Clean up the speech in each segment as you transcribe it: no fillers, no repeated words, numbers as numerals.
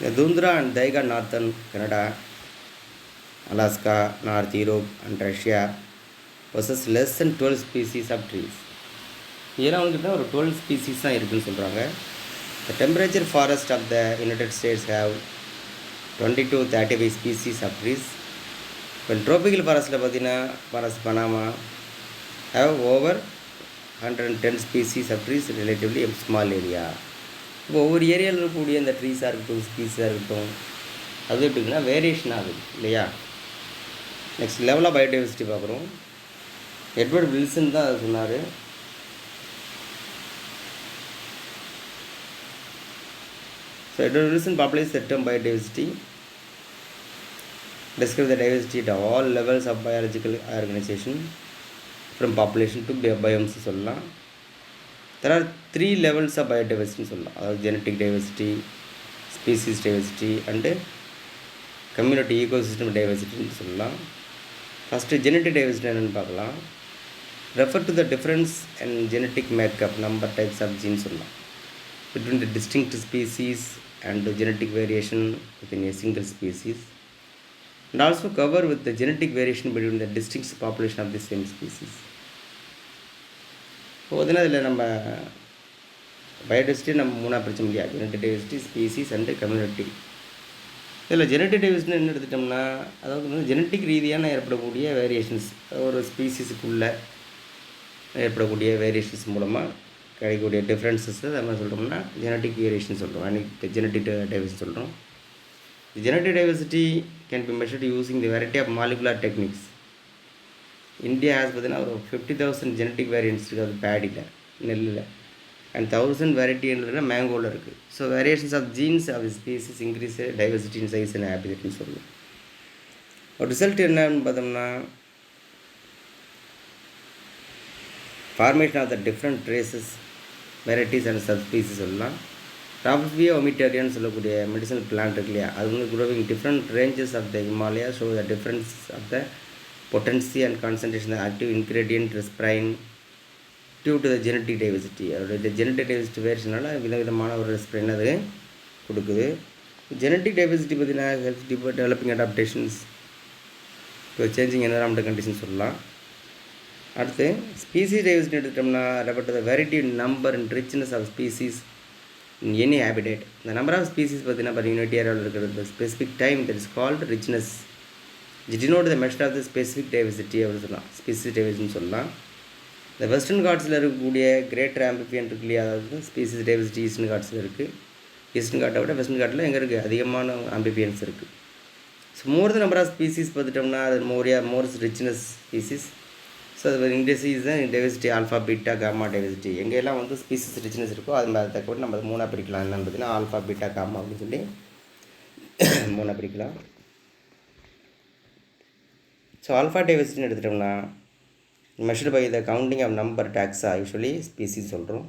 The Tundra and Taiga northern Canada, Alaska, North Europe and Russia possess less than 12 species of trees. Here அவங்ககிட்ட ஒரு 12 species தான் இருக்குன்னு சொல்கிறாங்க. The temperature forest of the United States have 20 to 35 species of trees. When tropical forest பார்த்தீங்கன்னா forest Panama have over 110 species of trees relatively small area. இப்போ ஒவ்வொரு ஏரியாவில் இருக்கக்கூடிய இந்த ட்ரீஸாக இருக்கட்டும் ஸ்பீஸாக இருக்கட்டும் அது எப்படின்னா வேரியேஷன் ஆகுது இல்லையா. நெக்ஸ்ட் லெவல் ஆஃப் பயோடைவர்சிட்டி பார்க்குறோம். எட்வர்ட் வில்சன் தான் அது சொன்னார். So Edward Wilson popularised the term biodiversity, describe the diversity at all levels of biological organization from population to biomes சொல்லலாம். There are 3 levels of biodiversity சொல்லலாம். அதாவது genetic diversity, species diversity and community ecosystem diversity சொல்லலாம். First genetic diversity என்னென்னு பார்க்கலாம். Refer to the difference in genetic makeup, number types of genes சொல்லலாம், between the distinct species and the genetic variation within a single species, and also cover with the genetic variation between the distinct population of the same species. இப்போ இதில் நம்ம biodiversity நம்ம மூணாக பிரிச்ச முடியாது. Genetic diversity, species and community. இதில் genetic diversity என்ன எடுத்துட்டோம்னா அதாவது ஜெனட்டிக் ரீதியான ஏற்படக்கூடிய வேரியேஷன்ஸ், ஒரு ஸ்பீசிஸுக்குள்ளே ஏற்படக்கூடிய வேரியேஷன்ஸ் மூலமாக கிடைக்கக்கூடிய டிஃப்ரென்சஸ் நம்ம சொல்கிறோம்னா ஜெனட்டிக் வேரியேஷன் சொல்கிறோம், அன்றைக்கி ஜெனட்டிக் டைவர்சிட்டி சொல்கிறோம். Genetic diversity can be measured using the variety of molecular techniques. India has பார்த்தீங்கன்னா ஒரு 50,000 ஜெனட்டிக் வேரியன்ட்ஸ் இருக்குது. அது பேடியில், நெல்லில், அண்ட் 1000 வெரைட்டின்றதுனா மேங்கோவில் இருக்குது. So variations of genes of species increase diversity in size and ஹேபிட்னு சொல்லுவோம். ஒரு ரிசல்ட் என்னன்னு பார்த்தோம்னா formation of the different traits, varieties and subspecies சொல்லலாம். ராப்ஸ்பியா ஒமிட்டேரியான்னு சொல்லக்கூடிய மெடிசனல் பிளான்ட் இருக்கு இல்லையா, அது வந்து growing different ranges of the Himalaya show the difference of the potency and concentration of the active ingredient respirin due to the genetic diversity. அதோட genetic diversity வேரியேஷனால விதவிதமான ஒரு ரெஸ்பிரைன் அது கொடுக்குது. ஜெனட்டிக் டைவர்சிட்டி பார்த்தீங்கன்னா health developing adaptations to changing environmental condition சொல்லலாம். அடுத்து ஸ்பீசிஸ் டைவர்சிட்டி எடுத்துட்டோம்னா refer to the variety, number and richness of species in any habitat. இந்த நம்பர் ஆஃப் ஸ்பீசிஸ் பார்த்தீங்கன்னா பர் யூனிட் ஏரியாவில் இருக்கிறது specific time that is called richness. denote the measure of the specific diversity அப்படின்னு சொல்லலாம், species டைவர்சிட்டின்னு சொல்லலாம். இந்த western காட்ஸில் இருக்கக்கூடிய greater amphibian இருக்கு இல்லையா, அதாவது ஸ்பீசிஸ் டைவர்சிட்டி ஈஸ்டர்ன் காட்ஸில் இருக்குது. ஈஸ்டர்ன் காட்டை விட வெஸ்டர்ன் காட்டில் எங்கே இருக்குது, அதிகமான ஆம்பிபியன்ஸ் இருக்குது. So more the number of species பார்த்துட்டோம்னா அது மோர் ரிச்னஸ் ஸ்பீசிஸ். ஸோ அது இண்டஸ்ட்ரீஸ் தான் diversity, alpha beta gamma diversity. எங்கெல்லாம் வந்து ஸ்பீசிஸ் ரிச்னஸ் இருக்கோ அது மாதிரி தக்க நம்ம மூணாக பிரிக்கலாம். என்னென்னு பார்த்தீங்கன்னா ஆல்ஃபா பீட்டா காமா அப்படின்னு சொல்லி மூணாக பிரிக்கலாம். ஸோ ஆல்ஃபா டைவர்சிட்டின்னு எடுத்துட்டோம்னா measured by the counting of number taxa, usually species சொல்கிறோம்.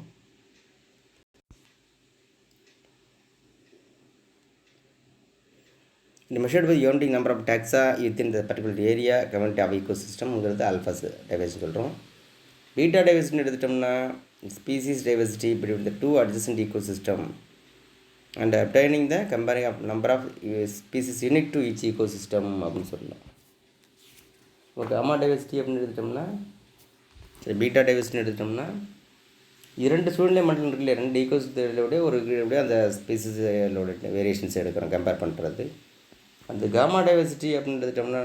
இந்த measured by counting number of taxa within the particular area community of ஈகோசிஸ்டம்ங்கிறது ஆல்ஃபா டைவர்சிட்டி சொல்கிறோம். பீட்டா டைவர்சிட்டின்னு எடுத்துட்டோம்னா species diversity between the 2 adjacent ecosystem and obtaining the comparing of number of species unique to each ecosystem அப்படின்னு சொல்லலாம். இப்போ gamma diversity அப்படின்னு எடுத்துட்டோம்னா, beta டைவர்சிட்டின்னு எடுத்துட்டோம்னா இரண்டு சூழ்நிலை மண்டலம் இருக்குல்ல, ரெண்டு ஈகோசிஸ்டத்தோட ஒரு அந்த ஸ்பீசிஸோட வேரியேஷன்ஸ் எடுக்கிறோம் கம்பேர் பண்ணுறது. அந்த காமா டைவர்சிட்டி அப்படின்னு எடுத்துட்டோம்னா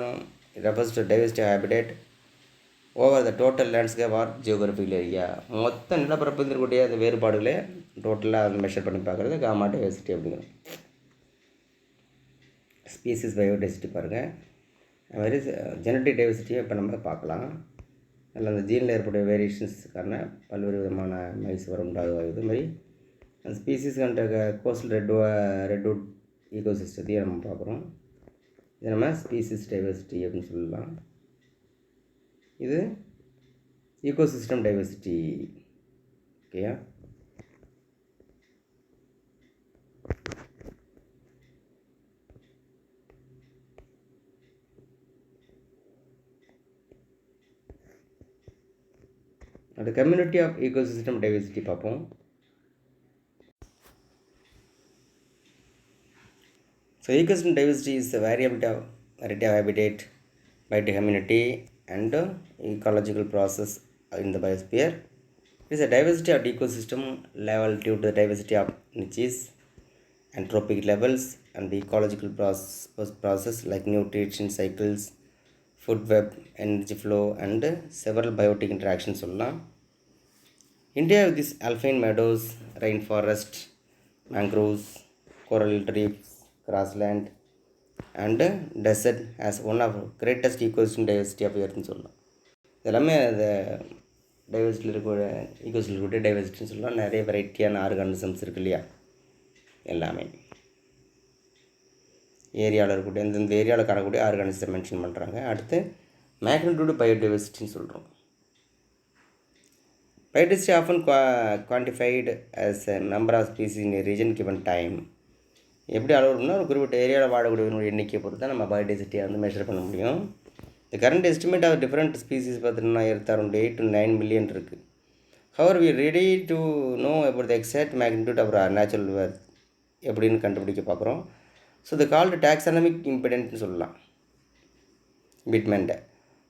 refers to diversity habitat over the total landscape or geographical area. மொத்த நிலப்பரப்பு இருக்கக்கூடிய அந்த வேறுபாடுகளை டோட்டலாக அதை மெஷர் பண்ணி பார்க்குறது காமா டைவர்சிட்டி அப்படிங்கிறோம். ஸ்பீசிஸ் பயோடைவர்சிட்டி பாருங்கள். அது மாதிரி ஜெனட்டிக் டைவர்சிட்டியை இப்போ நம்ம பார்க்கலாம். அதில் அந்த ஜீனில் ஏற்பட்ட வேரியேஷன்ஸுக்கான பல்வேறு விதமான மைஸ் வர உண்டாகுது. மாதிரி அந்த ஸ்பீசிஸ் அண்ட் கோஸ்டல் ரெட்வுட் ஈகோசிஸ்டத்தையும் நம்ம பார்க்குறோம். இது நம்ம ஸ்பீசிஸ் டைவர்சிட்டி அப்படின்னு சொல்லலாம். இது ஈகோசிஸ்டம் டைவர்சிட்டி. ஓகேயா? அந்த கம்யூனிட்டி ஆஃப் ஈகோசிஸ்டம் டைவர்சிட்டி பார்ப்போம். So ecosystem diversity is the variety of habitat, biocommunity, and ecological process in the biosphere. It is a diversity of ecosystem level due to the diversity of niches, anthropic levels, and the ecological process like nutrition cycles, food web, energy flow, and several biotic interactions. India with its alpine meadows, rainforest, mangroves, coral reefs, grassland, and desert has one of the greatest ecosystem diversity of earth ன்னு சொல்லலாம். இதெல்லாமே அந்த டைவர்சிட்டியில் இருக்கிற ஈகோசிட்டியில் இருக்கக்கூடிய டைவர்சிட்டின்னு சொல்லலாம். நிறைய வெரைட்டியான organisms இருக்கு இல்லையா, எல்லாமே ஏரியாவில் இருக்கக்கூடிய இந்த ஏரியாவில் காணக்கூடிய ஆர்கானிசம் மென்ஷன் பண்ணுறாங்க. அடுத்து மேக்னிடியூடு பயோடைவர்சிட்டின்னு சொல்கிறோம். Biodiversity often quantified as a number of species in a region given time. எப்படி அளவுனா ஒரு குறிப்பிட்ட ஏரியாவில் வாழக்கூடியவங்களுடைய எண்ணிக்கையை பொறுத்து தான் நம்ம பயோடைவர்சிட்டியை வந்து மெஷர் பண்ண முடியும். இந்த current estimate of different species பார்த்தீங்கன்னா அரௌண்ட் 8 to 9 மில்லியன் இருக்குது. However we ready to know about the exact magnitude of natural wealth எப்படின்னு கண்டுபிடிக்க பார்க்குறோம். ஸோ இது கால்டு டாக்ஸானமிக் இம்பிடென்ட்னு சொல்லலாம், பிட்மெண்ட்டை.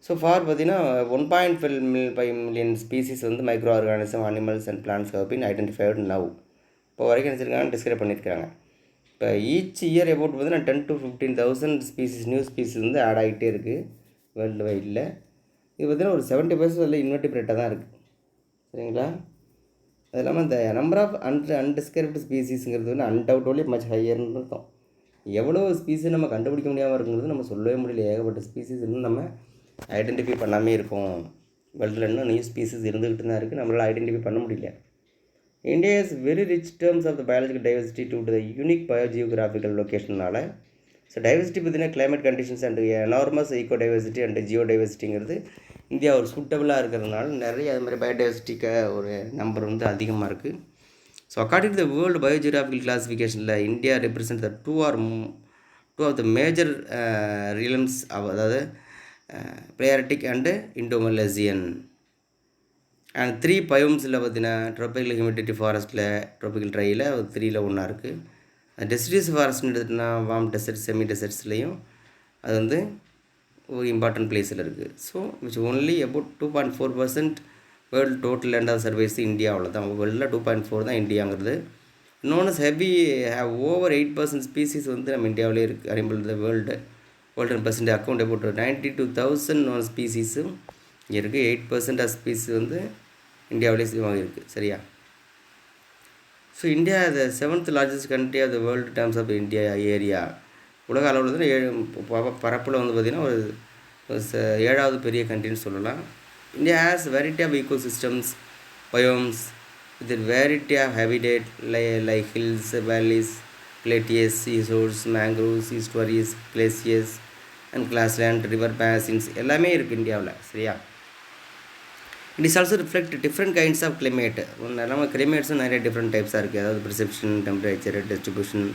ஸோ ஃபார் பார்த்தீங்கன்னா 1.5 மில்லியன் ஸ்பீசிஸ் வந்து micro organism, animals and plants have been identified now. இப்போ வரைக்கும் நினச்சிருக்காங்க, டிஸ்கிரைப் பண்ணியிருக்காங்க. இப்போ ஈச் இயர் அபவுட் பார்த்தீங்கன்னா 10 to 15,000 ஸ்பீசிஸ் நியூ ஸ்பீசிஸ் வந்து ஆட் ஆகிட்டே இருக்குது வேர்ல்டு வைடில். இது பார்த்திங்கன்னா ஒரு 70% அதில் இன்வெர்டிபிரேட்டாக தான் இருக்குது. சரிங்களா? அது இல்லாமல் இந்த நம்பர் ஆஃப் அன்டிஸ்கிரைப்டு ஸ்பீசிஸுங்கிறது வந்து அன்டவுட்லி மச் ஹையர்னு அர்த்தம். எவ்வளோ ஸ்பீசிஸ் நம்ம கண்டுபிடிக்க முடியாமல் இருக்குங்கிறது நம்ம சொல்லவே முடியல. ஏகப்பட்ட ஸ்பீசிஸ் இன்னும் நம்ம ஐடென்டிஃபை பண்ணாமே இருக்கும். வேர்ல்டில் இன்னும் நியூ ஸ்பீசிஸ் இருந்துக்கிட்டு தான் இருக்குது, நம்மளால் ஐடென்டிஃபை பண்ண முடியல. India is very rich terms of the biological diversity due to the unique biogeographical location-னால. ஸோ டைவர்சிட்டி பார்த்தீங்கன்னா climate conditions and enormous eco diversity and geo டைவர்சிட்டிங்கிறது இந்தியா ஒரு சூட்டபுளாக இருக்கிறதுனால நிறைய அது மாதிரி பயோடைவர்சிட்டிக்கு ஒரு நம்பர் வந்து அதிகமாக இருக்குது. So according to the world biogeographical கிளாஸிஃபிகேஷனில் India represent the two of the major realms, அதாவது பிளேயார்டிக் அண்டு இண்டோமலேசியன். அண்ட் 3 பயோம்ஸில் பார்த்தீங்கன்னா ட்ராபிக்கல் ஹியூமிடிட்டி ஃபாரஸ்ட்டில், ட்ராபிக்கல் ட்ரையில் 3ல் ஒன்றா இருக்குது. டெசிடியஸ் ஃபாரஸ்ட்னு எடுத்துகிட்டோம்னா வார்ம் டெசர்ட், செமி டெசர்ட்ஸ்லேயும் அது வந்து ஒரு இம்பார்ட்டன்ட் பிளேஸில் இருக்குது. So which only about 2.4% world total land of surveys இந்தியாவில் தான். வேர்ல்டில் 2.4 தான் இந்தியாங்கிறது. இன்னொன்று ஹெவி ஹேவ் ஓவர் 8% ஸ்பீசிஸ் வந்து நம்ம இந்தியாவிலே இருக்குது. அனிமல் வேர்ல்டு 10% அக்கௌண்ட் அபவுட் 92,000 ஸ்பீசிஸும் இருக்குது. 8% ஆஃப் ஸ்பீசிஸ் வந்து இந்தியாவிலே சிவமாக இருக்குது. சரியா? So India the 7th largest country of the world terms of India area. உலக அளவில் வந்து பரப்பில் வந்து பார்த்திங்கன்னா ஒரு 7வது பெரிய கண்ட்ரின்னு சொல்லலாம். India has variety of ecosystems, biomes with variety of habitat like hills, valleys, plateaus, seashores, mangroves, estuaries, glaciers and grassland, river basins எல்லாமே இருக்குது இந்தியாவில். சரியா? It is also reflect different kinds of climate. நம்ம கிளைமேட்ஸும் நிறைய different டைப்ஸாக இருக்குது. அதாவது precipitation, temperature, distribution,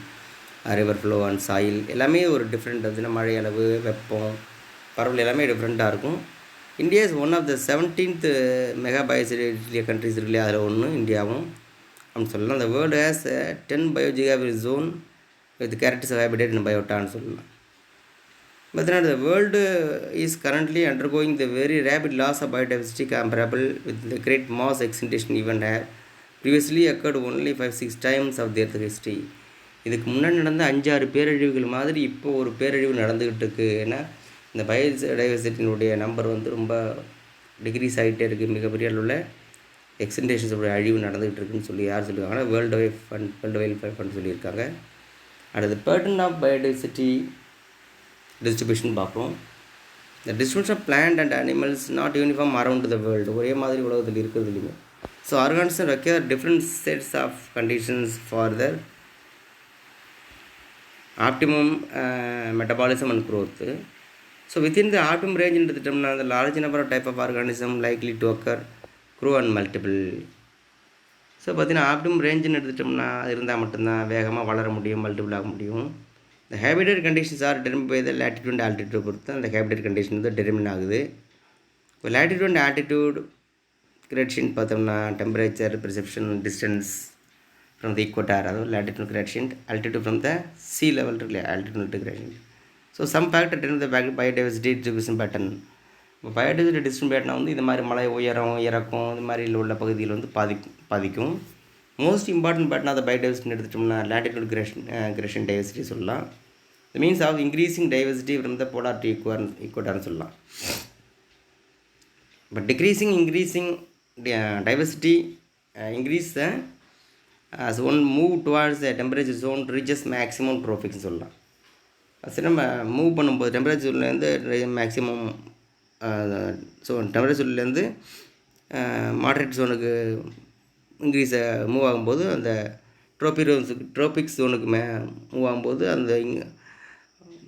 river flow and soil எல்லாமே ஒரு டிஃப்ரெண்ட். அதுனா மழை அளவு, வெப்பம், பரவல் எல்லாமே டிஃப்ரெண்ட்டாக இருக்கும். India is one of the 17th mega biodiversity countries இருக்கு இல்லையா, அதில் ஒன்று இந்தியாவும் அப்படின்னு சொல்லலாம். அந்த world has 10 biogeographical zone with characters of habitat and பயோட்டான்னு சொல்லலாம். But then the world is currently undergoing the very rapid loss of biodiversity comparable with the great mass extinction event have previously occurred only 5-6 times of the earth history. இதுக்கு முன்னாடி நடந்த 5-6 பேரழிவுகள் மாதிரி இப்போ ஒரு பேரழிவு நடந்துக்கிட்டு இருக்குது. ஏன்னா இந்த பயோடைவர்சிட்டியினுடைய நம்பர் வந்து ரொம்ப டிக்ரீஸ் ஆகிட்டே இருக்குது. மிகப்பெரிய அளவில் எக்ஸ்டென்டேஷன்ஸோடைய அழிவு நடந்துகிட்டு இருக்குன்னு சொல்லி யார் சொல்லியிருக்காங்கன்னா வேர்ல்டு வைல்ட் ஃபண்ட் சொல்லியிருக்காங்க. அடுத்து பேட்டர்ன் ஆஃப் பயோடைவர்சிட்டி டிஸ்ட்ரிபியூஷன் பார்ப்போம். The distribution of plant and animals not uniform around the world, ஒரே மாதிரி உலகத்தில் இருக்கிறது இல்லைங்க. So organism require different sets of conditions for the optimum metabolism and growth. So within the optimum range எடுத்துட்டோம்னா the large number of type of organism likely to occur, grow and multiple. So பார்த்திங்கன்னா optimum ரேஞ்சுன்னு எடுத்துட்டோம்னா இருந்தால் மட்டும்தான் வேகமாக வளர முடியும், multiple ஆக முடியும். The habitat conditions are determined by the latitude and altitude பொறுத்து அந்த habitat condition வந்து determine ஆகுது. இப்போ latitude and altitude gradient பார்த்தோம்னா temperature, perception, distance from the equator, அதாவது latitude gradient, altitude from the sea level இருக்குல்லையா altitude gradient. So some factor then the biodiversity distribution pattern. இப்போ biodiversity distribution பேட்டர்னை வந்து இந்த மாதிரி மலை உயரம் இறக்கம் இது மாதிரி உள்ள பகுதியில் வந்து பாதிக்கும். Most important pattern of biodiversity எடுத்துட்டோம்னா latitude gradient டைவர்சிட்டி சொல்லலாம். The means of increasing diversity from the polar to ஈக்குவட்டார்னு சொல்லலாம். But increasing diversity increase the as one move towards the temperature zone reaches maximum tropics சொல்லலாம். சரி, நம்ம move பண்ணும்போது டெம்பரேச்சர்லேருந்து maximum so டெம்பரேச்சர்லேருந்து moderate ஜோனுக்கு increase move ஆகும்போது அந்த ட்ரோபிக்ஸ் ஜோனுக்கு மூவ் ஆகும்போது அந்த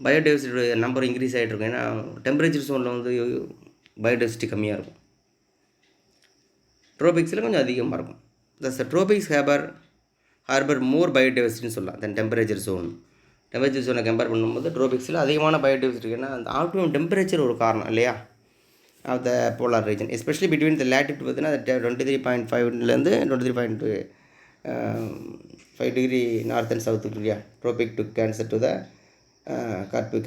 பயோடைவர்சிட்டியோட நம்பர் இன்க்ரீஸ் ஆகிட்டு இருக்கும். ஏன்னா டெம்பரேச்சர் ஜோனில் வந்து பயோடைவர்சிட்டி கம்மியாக இருக்கும், ட்ரோபிக்ஸில் கொஞ்சம் அதிகமாக இருக்கும். த ட்ரோபிக்ஸ் ஹார்பர் மோர் பயோடைவர்சிட்டின்னு சொல்லலாம் தென் டெம்பரேச்சர் ஜோனை கம்பேர் பண்ணும்போது ட்ரோபிக்ஸில் அதிகமான பயோடைவர்சிட்டி இருக்குன்னா அந்த ஆப்டிமம் டெம்பரேச்சர் ஒரு காரணம் இல்லையா of the polar region, especially between the latitude பார்த்தீங்கன்னா 23.5லேருந்து 23.5 டிகிரி நார்த் அண்ட் சவுத் இல்லையா, tropic to Cancer to the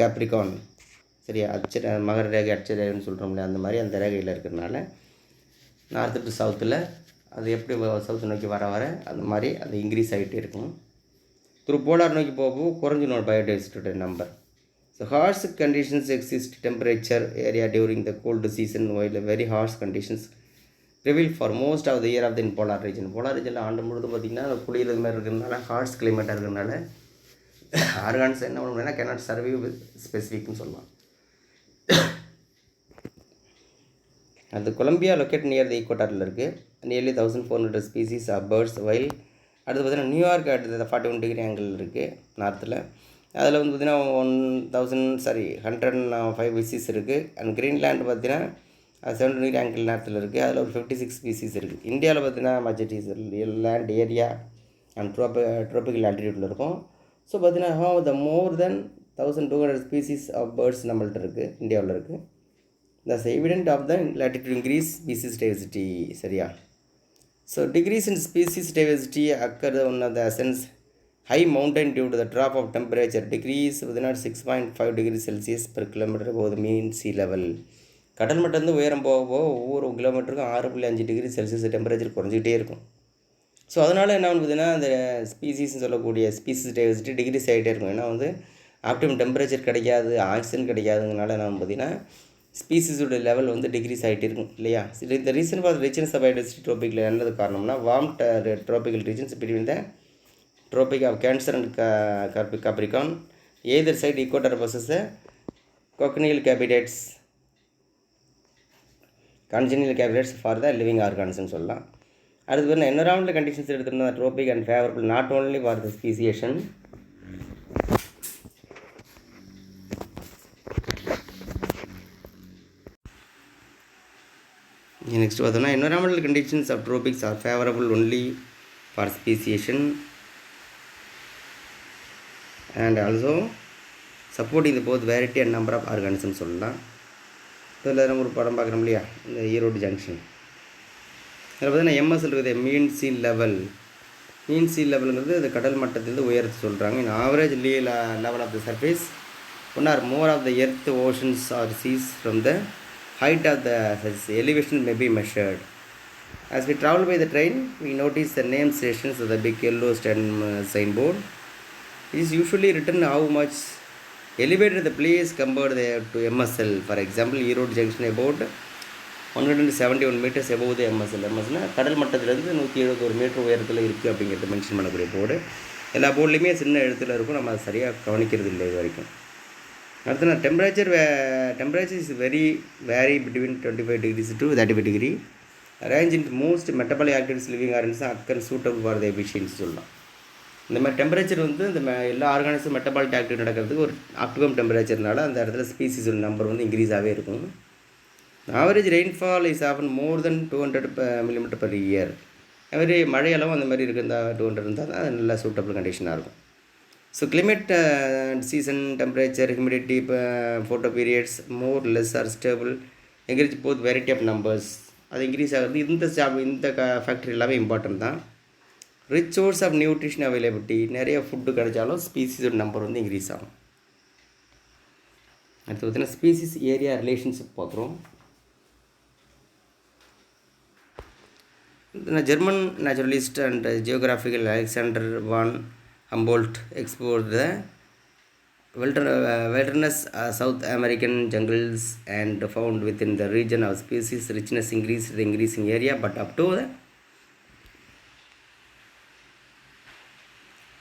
Capricorn சரியா, மகர ரேகை ரேகைன்னு சொல்கிறோம் இல்லையா, அந்த மாதிரி அந்த ரேகையில் இருக்கிறதுனால நார்த்து டு சவுத்தில் அது எப்படி சவுத்து நோக்கி வர அந்த மாதிரி அது இன்க்ரீஸ் ஆகிட்டே இருக்கும். போலார் நோக்கி போக குறைஞ்சிடும் பயோடைவர்சிட்டியோட நம்பர். So harsh conditions exist temperature area during the cold season while very harsh conditions reveal for most of the year of the polar region. Polar ரீஜனில் ஆண்டு முழுது பார்த்திங்கன்னா குளிர் மாதிரி இருக்கிறதுனால ஹார்ஷ் கிளைமேட்டாக இருக்கிறதுனால ஆர்கான்ஸ் என்ன பண்ணுவோம்னா கேனாட் சர்வே வித் ஸ்பெசிஃபிக்னு சொல்லலாம். அது கொலம்பியா லொக்கேட் நியர் த ஈக்குவட்டாரில் இருக்குது. Nearly 1400 species of birds while. அடுத்து பார்த்திங்கன்னா நியூயார்க் அடுத்தது 41 டிகிரி ஆங்கிள் இருக்குது நார்த்தில். அதில் வந்து பார்த்திங்கன்னா 105 ஸ்பீசிஸ் இருக்குது. அண்ட் கிரீன்லேண்ட் பார்த்திங்கன்னா 70 டிகிரி ஆங்கிள் நேரத்தில் இருக்குது. அதில் ஒரு 56 ஸ்பீசிஸ் இருக்குது. இந்தியாவில் பார்த்திங்கன்னா மஜட்டிஸ் லேண்ட் ஏரியா அண்ட் ட்ரோபிக்கல் ஆல்டிடியூட்டில் இருக்கும். ஸோ பார்த்திங்கன்னா த மோர் தென் 1200 ஸ்பீசிஸ் ஆஃப் பேர்ட்ஸ் நம்மள்ட்ட இருக்குது, இந்தியாவில் இருக்குது. Thus evident of the latitude increase species diversity சரியா. So decrease in species diversity occur on the essence high mountain due to the drop of temperature decrease within 6.5 degrees Celsius per kilometer above the mean sea level. கடல் மட்டம் வந்து உயரம் போக ஒவ்வொரு கிலோமீட்டருக்கும் 6.5 degree Celsius temperature குறைஞ்சிக்கிட்டே இருக்கும். So அதனால் என்ன பண்ணுதுன்னா அந்த ஸ்பீசிஸ்ன்னு சொல்லக்கூடிய ஸ்பீசிஸ் டைவர்சிட்டி டிகிரிஸ் ஆகிட்டே இருக்கும். ஏன்னா வந்து ஆப்டிமம் டெம்பரேச்சர் கிடைக்காது, ஆக்சிஜன் கிடைக்காதுங்கனால என்ன பார்த்தீங்கன்னா ஸ்பீசிஸோட லெவல் வந்து டிக்ரீஸ் ஆகிட்டு இருக்கும் இல்லையா. இந்த reason for richness of biodiversity ட்ரோபிக்கில் என்னது காரணம்னா warm tropical regions between the tropic of cancer and capricorn either side equator possess congenial habitats congenial habitats for the living ஆர்கானிசம்னு சொல்லலாம். அடுத்து வந்து என்வரான்மெண்டல் கண்டிஷன்ஸ் எடுத்துகிட்டோம்னா tropic and favourable not only for the speciation. Next பார்த்தோம்னா environmental conditions of tropics are favorable only for speciation and also supporting the both variety and number of organisms சொல்லலாம். இதில் நம்ம ஒரு படம் பார்க்குறோம் இல்லையா, இந்த ஈரோடு ஜங்ஷன். இதில் பார்த்தீங்கன்னா எம்எஸ் இருக்குது மீன் சீ லெவல். மீன் சீ லெவலுங்கிறது அது கடல் மட்டத்திலிருந்து உயரத்து சொல்கிறாங்க. In average level of the surface one or more of the earth oceans or seas from the height of the elevation may be measured. As we travel by the train, we notice the name stations of the big yellow signboard. It is usually written how much elevated the place compared to MSL. For example, Erode Junction about 171 meters above the MSL. MSL கடல் மட்டத்திலிருந்து 171 metre உயரத்தில் இருக்குது அப்படிங்கிறது mention பண்ணக்கூடிய board. எல்லா போர்ட்லேயுமே சின்ன எழுத்தில் இருக்கும், நம்ம அதை சரியாக கவனிக்கிறது இல்லை இது வரைக்கும். அடுத்து நான் temperature is vary between 25 degrees to 35 degree. Range in most metabolic activities living organs occur suitable for the efficiency சொல்லலாம். இந்த மாதிரி டெம்பரேச்சர் வந்து இந்த எல்லா ஆர்கானிஸும் மெட்டபாலிக் ஆக்டிவிட்டி நடக்கிறதுக்கு ஒரு ஆப்டிமம் டெம்பரேச்சர்னால அந்த இடத்துல ஸ்பீசிஸோட நம்பர் வந்து இன்க்ரீஸாகவே இருக்கும். Average rainfall is often more than 200 mm per year. அதுமாதிரி மழையளவும் அந்த மாதிரி இருக்கிறதா 200 இருந்தால் தான் அது நல்லா சூட்டபிள் கண்டிஷனாக இருக்கும். So climate season temperature humidity photoperiods more less are stable encourage both variety of numbers அது இன்க்ரீஸ் ஆகிறது. இந்த ஃபேக்டர் எல்லாமே இம்பார்ட்டன்ட் தான். Rich source of nutrition availability, நிறைய ஃபுட்டு கிடைச்சாலும் ஸ்பீசிஸோட நம்பர் வந்து இன்க்ரீஸ் ஆகும். அடுத்து பார்த்தீங்கன்னா ஸ்பீசிஸ் ஏரியா ரிலேஷன்ஷிப் பார்க்குறோம். German naturalist and geographical Alexander von Humboldt explored the wilderness South American jungles and found within the region of species richness increased the increasing area, but up to the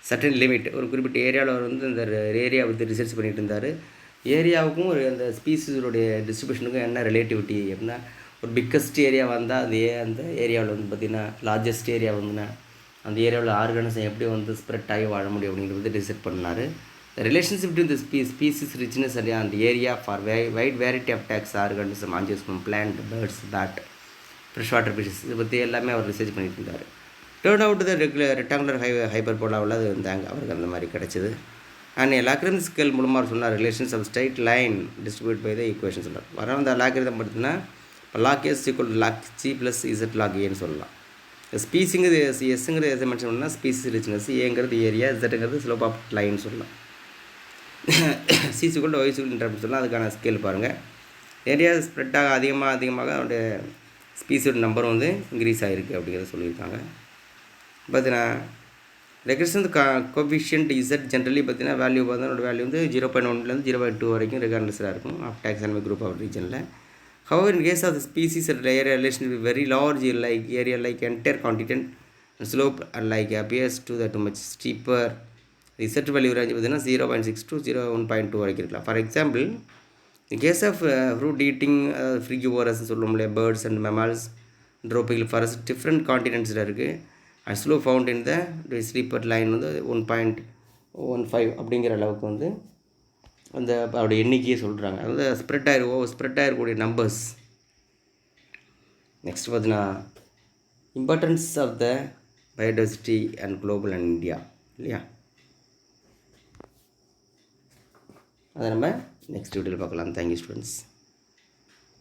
certain limit, ஒரு குறிப்பிட்ட ஏரியாவில் வந்து இந்த area வந்து research பண்ணிகிட்டு இருந்தார். ஏரியாவுக்கும் ஒரு அந்த ஸ்பீசிஸோடைய டிஸ்ட்ரிபியூஷனுக்கும் என்ன ரிலேட்டிவிட்டி அப்படின்னா, ஒரு பிக்கஸ்ட் ஏரியா வந்தால் அந்த ஏரியாவில் வந்து பார்த்திங்கன்னா லார்ஜஸ்ட் ஏரியா வந்துன்னா அந்த ஏரியாவில் ஆர்கானிசம் எப்படி வந்து ஸ்ப்ரெட் ஆகி வாழ முடியும் அப்படிங்கிறது டிசைட் பண்ணார். The relationship between the species richness and area for wide variety of taxa organism angiosperm plant birds bats fresh water fishes இதை பற்றி எல்லாமே அவர் ரிசர்ச் பண்ணிட்டு இருந்தார். டேர்ன் அவுட் த ரெக்டாங்குலர் ஹைப்பர்போலாவில் அது வந்தாங்க, அவருக்கு அந்த மாதிரி கிடச்சிது. அண்ட் லாக்ரிதம் ஸ்கேல் மூலமாக சொன்னார் relations of straight line distribute by the equation சொன்னார். வர அந்த லாக்ரிதம் பார்த்தீங்கன்னா இப்போ log S equal log C plus Z log ஏன்னு சொல்லலாம். ஸ்பீஸுங்கிறது எஸ்ஸுங்கிறது எதை மென்ஷன் பண்ணால் ஸ்பீசிஸ் ரிச்னஸ், ஏங்கிறது ஏரியா, இசட்டுங்கிறது ஸ்லோப் ஆஃப் லைன் சொல்லலாம். சிசுக்குள் ஒய்சுக்குள் அப்படின்னு சொல்லலாம். அதுக்கான ஸ்கேல் பாருங்கள். ஏரியா ஸ்ப்ரெட்டாக அதிகமாக அதோடைய ஸ்பீஸோட நம்பர் வந்து இன்க்ரீஸ் ஆகிருக்கு அப்படிங்கிறத சொல்லியிருக்காங்க. பார்த்தீங்கன்னா ரெக்ரெஷன் கோஎஃபிஷியன்ட் இசட் ஜென்ரலி பார்த்தீங்கன்னா வேல்யூ பார்த்தா வேல்யூ வந்து 0.1 0.2 வரைக்கும் ரெகார்ட்லெஸ்ஸாக இருக்கும் ஆஃப் டாக்ஸானமிக் குரூப் ஆஃப் ரீஜனில். However, in case of the species at area relation with very large area like entire continent and slope and like appears to the too much steeper, the set value range within 0.6 to 1.2 வரைக்கும் இருக்கலாம். For example, in case of fruit eating frugivores சொல்லுவோம்ல birds and mammals, tropical forest different continentsல இருக்குது. and slope found in the steeper line வந்து 1.15 அப்படிங்கிற அளவுக்கு வந்து அந்த அவருடைய எண்ணிக்கையை சொல்கிறாங்க. அதாவது ஸ்ப்ரெட் ஆகிருக்கக்கூடிய நம்பர்ஸ். நெக்ஸ்ட் பார்த்தீங்கன்னா importance of the biodiversity and global and India இல்லையா, அதை நம்ம நெக்ஸ்ட் வீடியோவில் பார்க்கலாம். Thank you students.